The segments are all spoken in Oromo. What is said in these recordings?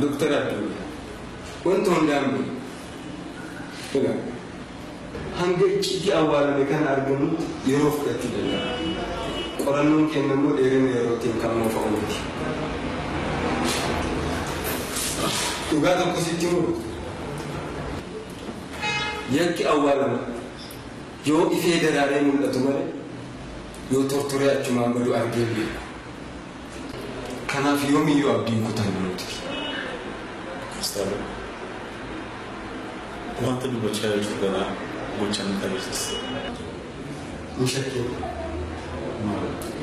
Doktora, wantoon daamne ila hanga ciddi awwaalame kan argamu yeroo fudhatti danda'a. Qorannoon keenya immoo dheerina yerootiin kan moofa'u miti. Dhugaa tokko sitti himu yakki awwaalame yoo ifee daraaree mul'atu malee yoo tortoree achumaan badu argee beeku. Kanaaf yoomiyyuu abdiin kutannu nuti. Quanto di bocciare giocare bocciando questo? Non c'è più.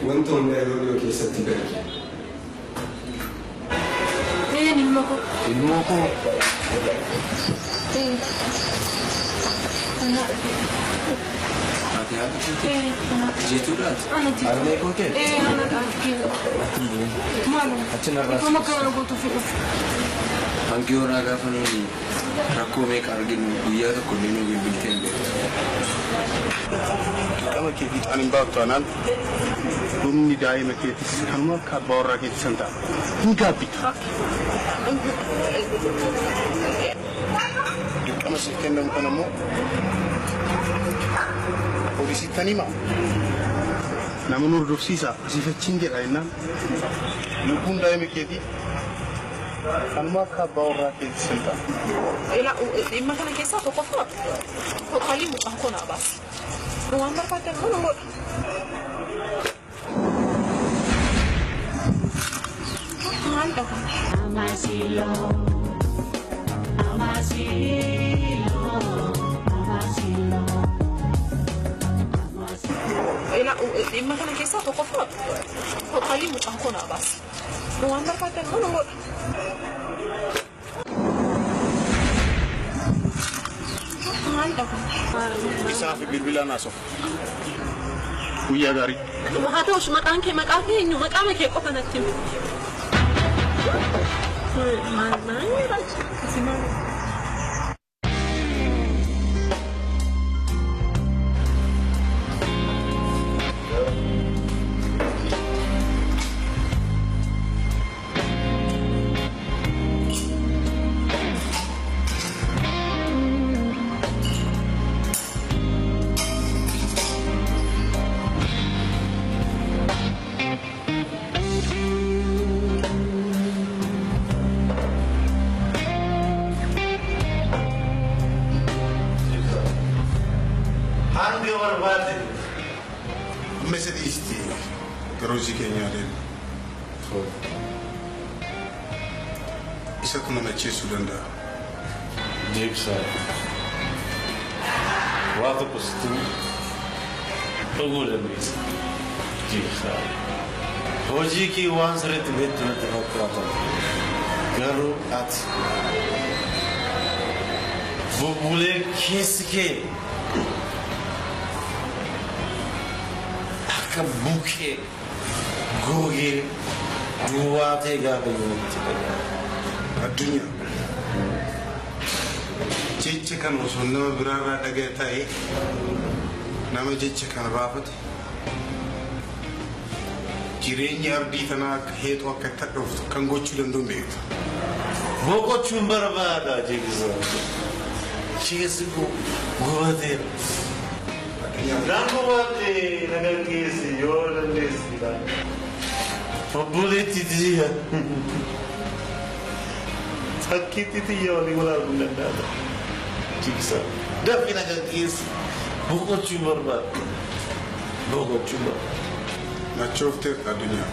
Quanto un bello che sta ti perché? Vieni il moco. Il moco? Sì. Jechuudhaati. Armee koo kee? Kuma kana gootu fi dhufu. Hanqii horaa gaafa nuyi rakkoo meeqa arginu guyyaa tokko illee nu bilbiltee hin beektu. Qama keetii xaaniin baaftu anaan humni daa'ima keetis kanuma akka abbaa warraa keetis san ta'a. Hin gaabbitu. Dirqama siif kennamu kan ammoo poolisiitti hima. Nama nu hordofsiisa asiif achiin jedha jennaan lubbuun daa'ima keetii Kanuma akka bawarraa keessa hin ta'a. Dhimma kana keessaa tokkoffaa tokkolii mucaan kun abaas. Waan barbaadan kun godha. Maal dhabu? Amasilo. Dhimma kana keessaa tokkoffaa tokkolii mucaan kun abaas. Waan barbaadan kun godha. Isaaf bilbilaan haasoo. Guyyaa gaarii. Haa ta'us maqaan kee maqaa keenyu maqaa kee qofa natti himi. Mesedisti Rosi Kenyalen. Isa kuna mechi Sudanda. Jibsa. Watu positu. Ogula mis. Jibsa. Hoji ki wansare tibet na demokrata. Garu at. Bubule kiske. Buke goge duwa ta gaba Adunya. Jecha kan osoo nama biraarraa dhaga'e ta'e nama jecha kana baafate jireenya abdii tanaa akka heetu akka itti dhuftu kan gochuu danda'u beektu. boqochuun barbaada jechuudha. Keessi gubateera. Rangomaate nagargeessi yoo dandeessida. Obboleetti jiya. Fakkiitti xiyya walii walaabuu danda'a. Jigsa. Daffi nagargeessi. Boqochuu barbaada. Boqochuu barbaada. Machoofteef addunyaa.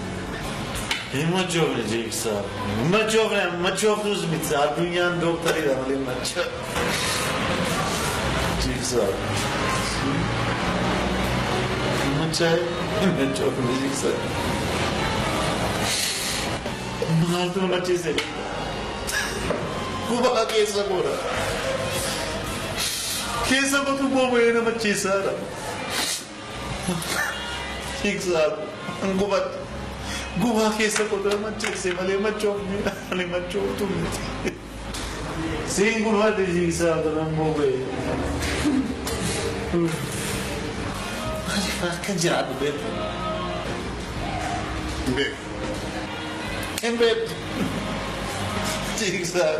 Machoofne jigsa. Machoofnus miti addunyaan dooktaridha malee macha. Jigsa. Machay, machoofne jigsa. Maaltu macheesse. Kubaa keessa boora. Keessa bakka booba'ee nama macheessaadha. Jigsa. Gubatti. Gubaa keessa qotaa macheesse malee machoofne ani machooftu miti. Siin gubaate jigsaa kana booba'ee. Kan jiraatu beeku. Beeku. Kan beeku. Jigsaa.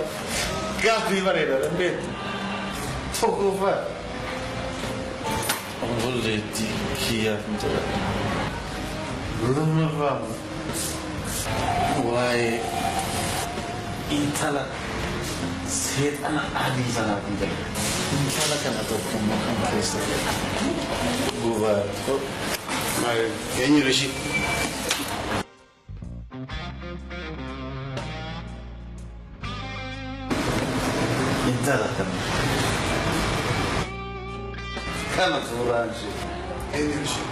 Gaaffii bareedaadha beeku. Tokkoffaa. Obboleetti kiyyaaf hin jedhamu. Lammaffaa. Waa'ee intala seexana adii sanaaf hin jedhamu. Intala kana tokkummaa kan keessa gubaa. Eenyu Rashid? Intala kana. Kana suuraan ishee. Eenyu Rashid?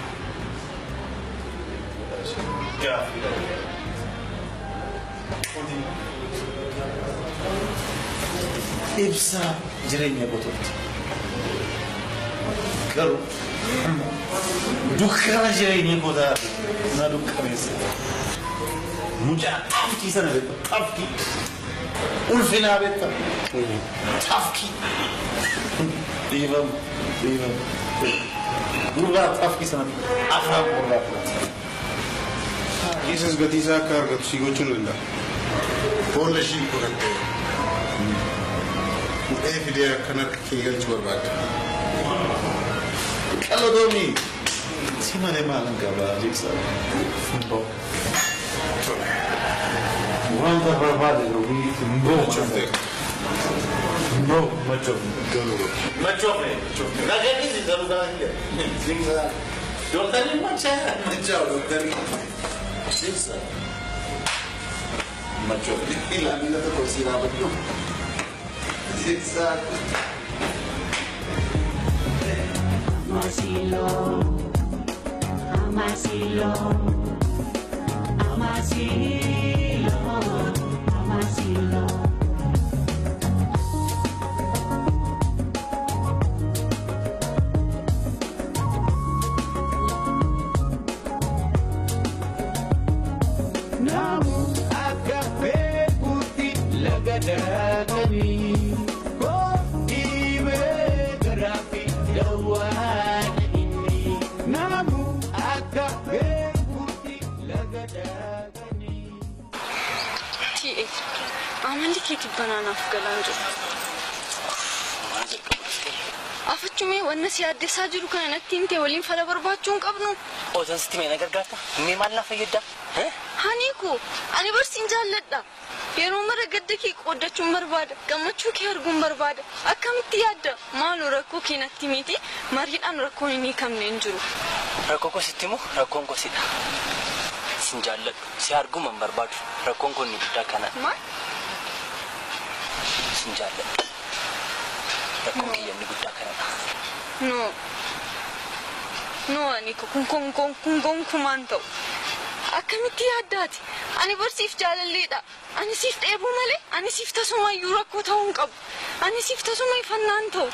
Ibsa jireenya qotooti. Garuu dukkana jireenya qotaa na dukkaneessa. Mucaa tafkii sana beekta tafkii. Ulfinaa beekta tafkii. Dhiibamu. Gurbaa tafkii sana afaan gurbaa fudhata. Isas gatii isaa akka argatu si gochuu ni danda'a. Boolla ishii godhattee. Mudhee fidee akkan harka kee galchuu barbaadda. Qal'odoomii si malee maal hin qabaa jigsaa. Wanta barbade lo vi mbo macho ragazzi si salutano singa dottore macho dottore senza macho la vita to così la vedo senza Amasilo Amasilo Amasilo Amasilo Namu akape putih lagadagani Ko ibe gerapi dawan ini Namu akape putih lagadagani Amandi kiti banana fgalanjo. Afachume wanna si adde sajuru kana tinte walin fala barbaachun qabnu. Odan stime nagar gata. Me malla fayyada. Haniku ani barsin jalladda. Yero mara gaddaki qodachun barbada. Gamachu ki argum barbada. Akamitti yadda. Malu rakko kinatti miti. Maridan rakko ni kamne njuru. Rakko ko sittimu rakkon ko sida. Sinjalladdu. Si argum barbadu. Rakkon ko ni gudda kana. Ma Sinjalladdu. Rakkon ki yanni gudda kana. No ani ko kun kumanto. Akamitti yaddati. Ani barsif jaalalleedha. Ani sif dheebu male. Ani sif tasuma yurakko ta'uun qabu. Ani sif tasuma ifannaan ta'u.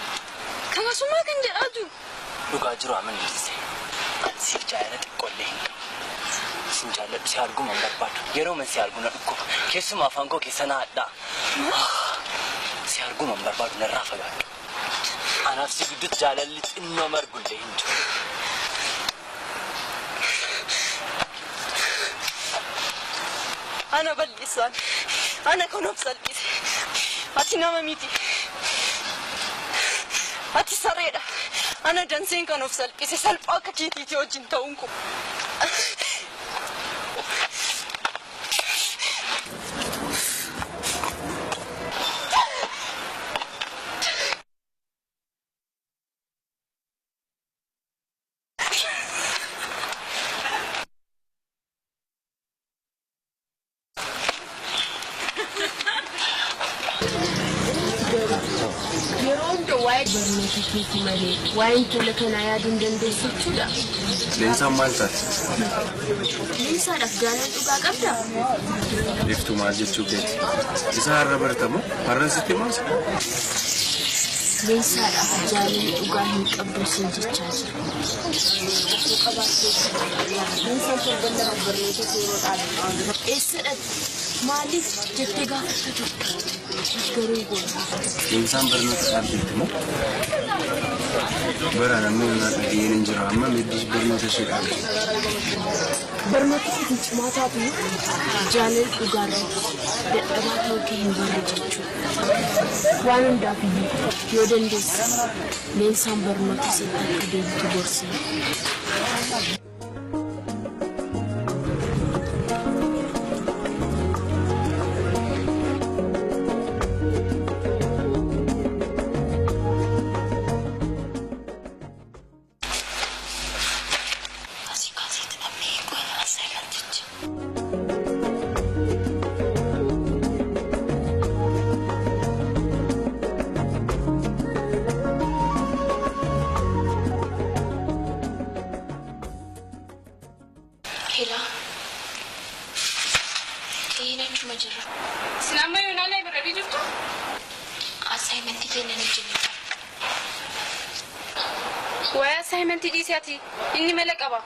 Kana suma kan jedhatu. Dhugaa jiru amansiise. Sif jaalala xiqqoollee hin qabu. Sinjalladdu si argum barbaadu. Yeroo man si arguna dhukkuba. Keessuma afaan koo keessa na hadhaa. Si argum barbaadu narraa fagaadhu. Anaaf si gidduutti jaalalli xinnoo margullee hin jiru. Ana ballisan. Ana konof salphise. Ati nama miti. Ati sareedha. Ana danseen konof salphise. Salphaa akka keetiiti wajjin ta'uun kun. Why to look an ayadin than this suda? Then some malta. Inside of Ghana to back up. If to margin to get. Is a rubber tamo? Parasitimas? Inside of Ghana to Ghana a person to charge. Is it Malik Jetiga? Very good. In some Bernard Arbitimo. But I am not in Jerama with this Bernard ship. Bernard is Mata, Janet Ugara, the Abato came very one and a half. You didn't this. Then some Bernard is to Borsi. Inni mala qaba.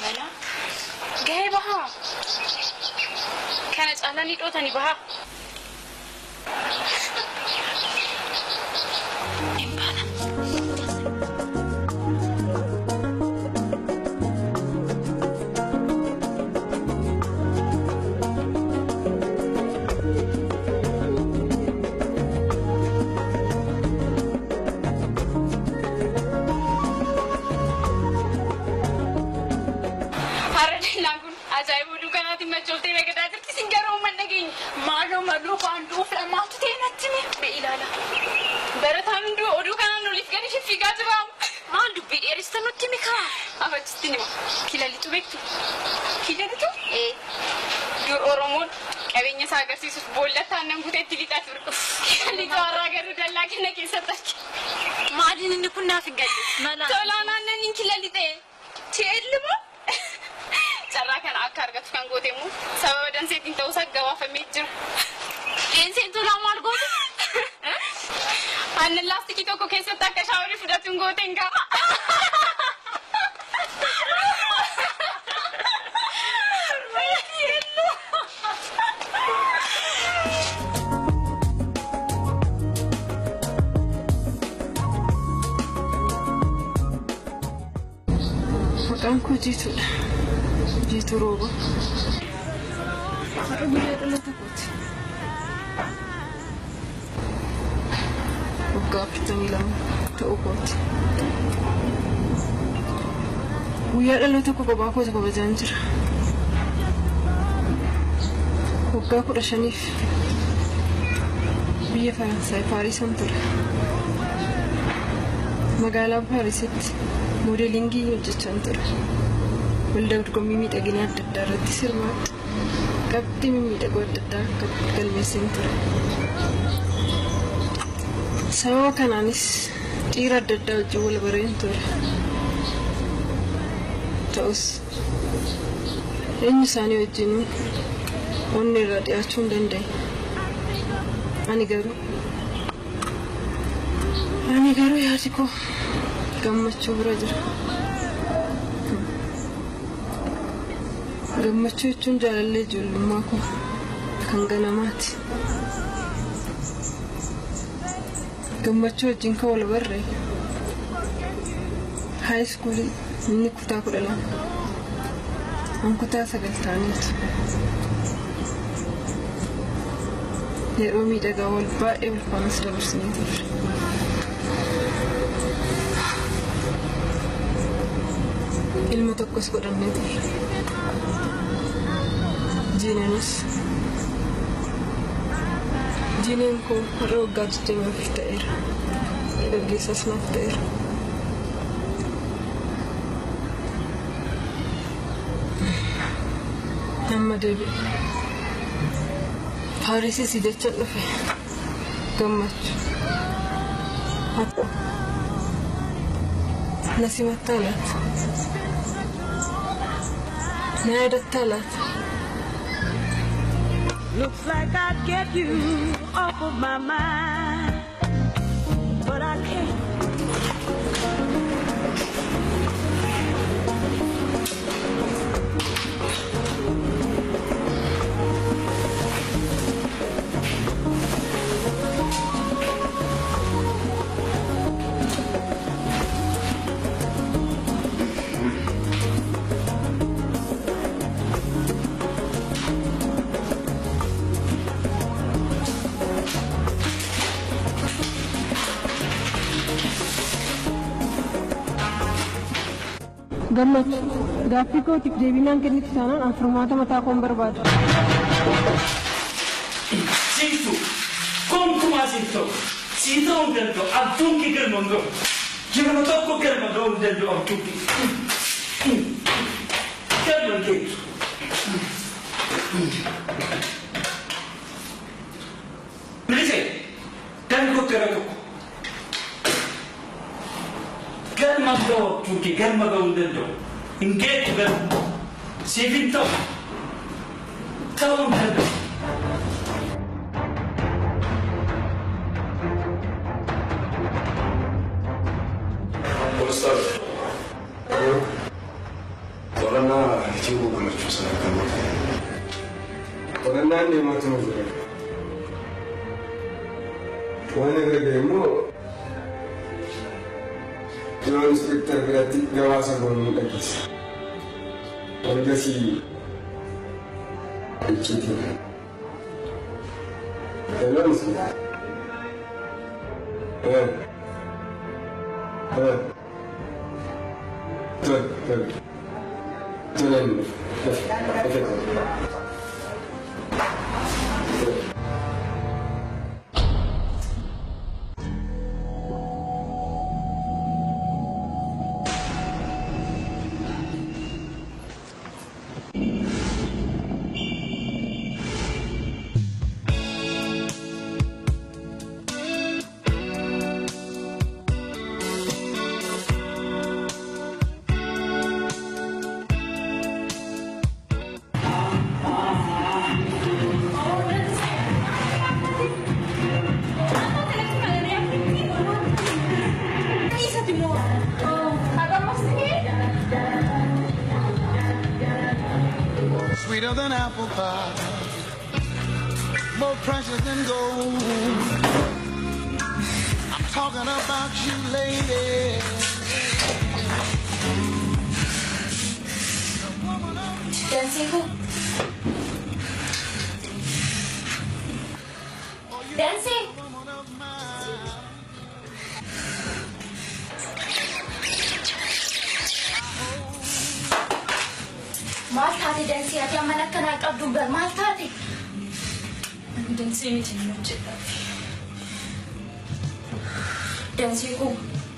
Mala? Gahee bahaa. Kana caalanii dhootanii bahaa. ajaa'ib oduu kanaatti machooltee nagadaa jirti singaroo man dhageenye maaloo maloo baanduu filamaatu ta'e natti mee ilaala barataan hunduu oduu kanaan oliif gadi shiffigaa jiraamu maal dubbii dheerista nutti mikaa afachisti nima kilalitu beektu kilalitu dur oromoon qabeenya isaa agarsiisuuf boollatti aannan guuteetti lixaa ture kilalitu har'aa garuu dallaa kenna keessatti arge maaliin inni kun naaf hin galle mala tolaan aannan hin kilalite cheellumoo carraa kana akka argatu kan gooteemu sababa danseetiin ta'uusaa gabaafamee jira. Deenseen tolaa maal goote? Aannan laastikii tokko keessatti akka shaaworii fudhatuun gooteen qaba. Maqaan koo Jiituudha. Jiituu rooba. Har'a guyyaa dhalata kooti. Waggaa 42 ta'uu kooti. Guyyaa dhalata koo kophaa kooti kabajaan jira. Waggaa 15f biyya Faransaay Paariisan ture. Magaalaa Paariisitti moodeelingii hojjechaan ture. Waldaa dorgommii miidhaginaa adda addaa irratti sirmaatti qabxii miidhagoo adda addaa akka galmeesseen ture. Sababa kanaanis dhiira adda addaa wajjin wal bareen ture. Ta'us eenyu isaanii wajjin onni irraa dhiyaachuu hin danda'e. Ani garuu yaadi koo gammachuu bira jira. Gammachuu jechuun jaalallee ijoollummaa koo kan ganamaati. Gammachuu wajjin kan wal barree high school inni kutaa 12 an kutaa 9 ta'aniitu. Yeroo miidhagaa wal baay'ee ulfaanas dabarsinee turre. Ilma tokkos godhannee turre. Jineen koo har'a waggaa 20 ta'eera. Gaggeessas naaf ta'eera. Amma deebi'e. Paariisis jecha dhufe gammachuu. Hatta na simattaa laata? Na yaadattaa laata? Looks like I'd get you off of my mind, but I can't. Gammachuu gaaffii kootiif deebinaan kennitu taanaan an furmaata mataa koon barbaada. Siitu gonkumaa siitoo siitoo hin danda'u abduun kee galma hin ga'u jirma tokko galma ga'uu hin danda'u abduun kee galma hin geessu. Bilisee galmi kottera tokko. Galma ga'u abduun kee galma ga'uu hin danda'u. Hin geessu galma. Siifin ta'u ta'uu hin danda'u. Corona cibo come ci sono cambiati. Corona ne ma tu non sai. Quando vedremo non aspetta gratis gawasa con un ex. Perché si ci non si. Tulen. Sweeter than apple pie, more precious than gold. I'm talking about you, lady. Dancing. Dancing. Maltati dansi ati amana kana qabdu bar maltati dansi miti nojjeta dansi ko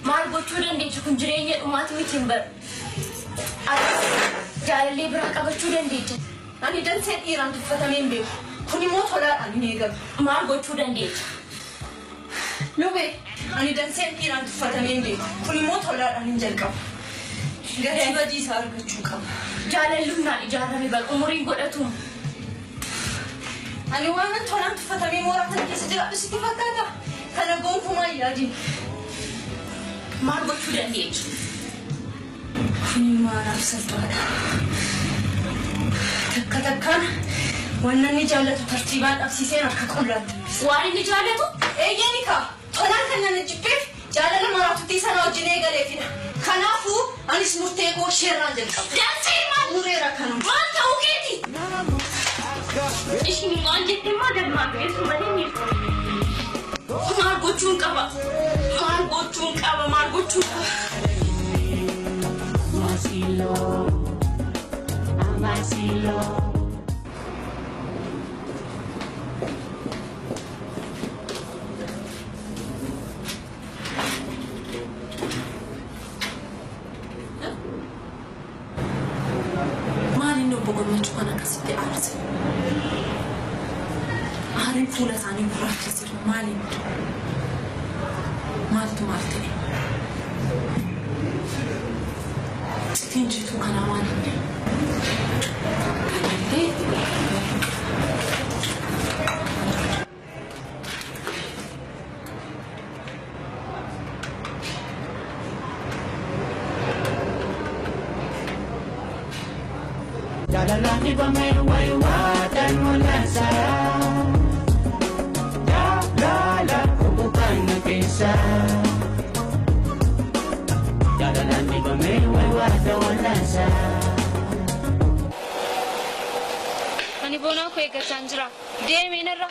mal gochuu dandeechu kun jireenya dhumaati miti bar jaalallee bira qabachuu dandeechu ani dansi dhiiraan tuffatameen beeku kun immoo tolaadhaan hin eegamu maal gochuu dandeechu lube ani dansi dhiiraan tuffatameen beeku kun immoo tolaadhaan hin jalqabu gatii badii isaa argachuu qaba jaalalluunaan ijaarame bal umuriin godhatu ani waan tolaan tuffatamee mooraa kana keessa jiraadhu sitti fakkaata kana gonkumaa yaadi maal gochuu dandeechu kuni maanaaf salphaadha takka takkaan waan inni jaallatu tartiibaan dhabsiiseen akka qullaatti waan inni jaallatu eeyyanii kaa tolaan kan nan jibbeef jaalala maraatutti sana wajjin eegaleefidha kanaafuu anis murtee koo sheerraan jalqabu dansii maal mureera kanuma maal ta'uu keeti ishini waan jettee maa galmaa keessu badanii maal gochuun qaba maal gochuun qaba maal gochuun qaba Amasilo boqonnachuu kana akkasitti aarse aariin fuula isaanii gurraachessu maaliin maaltu maal ta'e ittiin jituu kanaa maaliin kanallee Jalalani bamai wai watan mulasa Jalala kubukan kesa Jalalani bamai wai watan mulasa Ani bona ko eeggachaa jira deemeenarra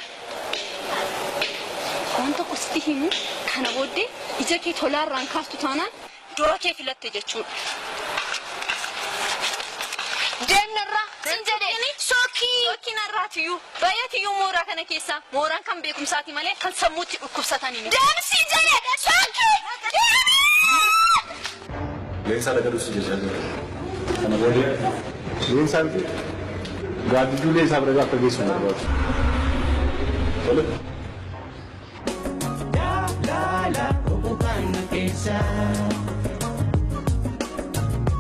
wanta kusti himu kana booddee ija kee tolaarraan kaastu taanaan dura kee filatte jechuudha deemnarra sinjedheeni sookii narraatiyyuu baay'atiyyuu mooraa kana keessa mooraan kan beekumsaati malee kan sammuutti dhukkubsatanii miti deemsi jedhe sookii leensaa dhagaluusi jechaa jira kana booddee leensaan gaaddiduu leensaa bira akka geessu barbaadu tole Jalala kubukan kesa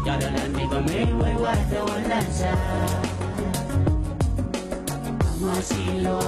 Jalalani bamai wai watan mulasa Amasilo